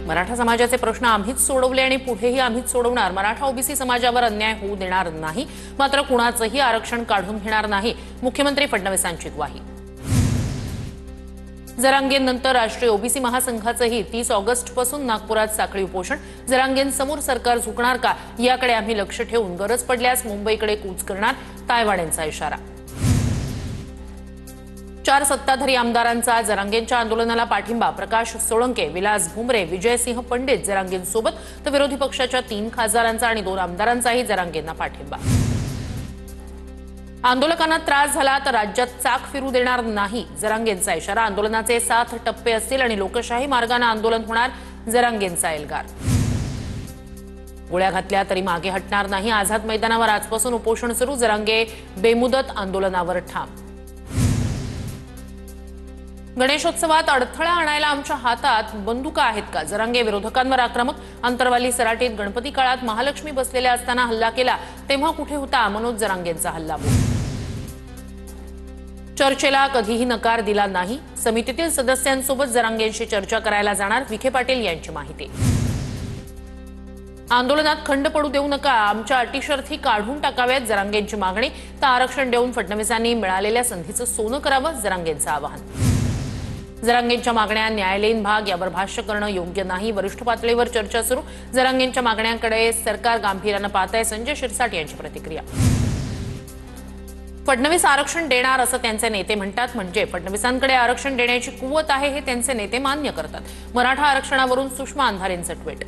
मराठा समाजाचे प्रश्न आम्हीच सोडवले आणि पुढेही आम्हीच सोडवणार। मराठा ओबीसी समाजावर अन्याय होऊ देणार नाही, मात्र कुणाचंही आरक्षण काढून घेणार नाही, मुख्यमंत्री फडणवीसांची ग्वाही। जरांगेंनंतर राष्ट्रीय ओबीसी महासंघाचंही 30 ऑगस्टपासून नागपुरात साखळी उपोषण। जरांगेंसमोर सरकार झुकणार का याकडे आम्ही लक्ष ठेवून गरज पडल्यास मुंबईकडे कूच करणार, तायवाडेंचा इशारा। 4 सत्ताधारी आमदारांचा जरांगेंच्या आंदोलनाला पाठिंबा। प्रकाश सोळंके, विलास भुमरे, विजयसिंह पंडित जरांगेंसोबत, तर विरोधी पक्षाच्या 3 खासदारांचा आणि 2 आमदारांचाही जरांगेंना पाठिंबा। आंदोलकांना त्रास झाला तर राज्यात चाक फिरू देणार नाही, जरांगेंचा इशारा। आंदोलनाचे 7 टप्पे असतील आणि लोकशाही मार्गाने आंदोलन होणार, जरांगेंचा एल्गार। गोळ्या घातल्या तरी मागे हटणार नाही, आझाद मैदानावर आजपासून उपोषण सुरू। जरांगे बेमुदत आंदोलनावर ठाम। गणेशोत्सवात अडथळा आणायला आमच्या हातात बंदुका आहेत का? जरांगे विरोधकांवर आक्रमक। अंतरवाली सराटीत गणपती काळात महालक्ष्मी बसलेल्या असताना हल्ला केला, तेव्हा कुठे होता? मनोज जरांगेंचा हल्लाबोल। चर्चेला कधीही नकार दिला नाही, समितीतील सदस्यांसोबत जरांगेंशी चर्चा करायला जाणार, विखे पाटील यांची माहिती। आंदोलनात खंड पडू देऊ नका, आमच्या अटी शर्थी काढून टाकाव्यात, जरांगेंची मागणी। तर आरक्षण देऊन फडणवीसांनी मिळालेल्या संधीचं सोनं करावं, जरांगेंचं आवाहन। जरांगेंच्या मागण्या न्यायालयीन भाग यावर भाष्य करणं योग्य नाही, वरिष्ठ पातळीवर चर्चा सुरू। जरांगेंच्या मागण्यांकडे सरकार गांभीर्यानं पाहत आहे, संजय शिरसाट यांची प्रतिक्रिया। फडणवीस आरक्षण देणार असं त्यांचे नेते म्हणतात, म्हणजे फडणवीसांकडे आरक्षण देण्याची कुवत आहे हे त्यांचे नेते मान्य करतात। मराठा आरक्षणावरून सुषमा अंधारेंचं ट्विट।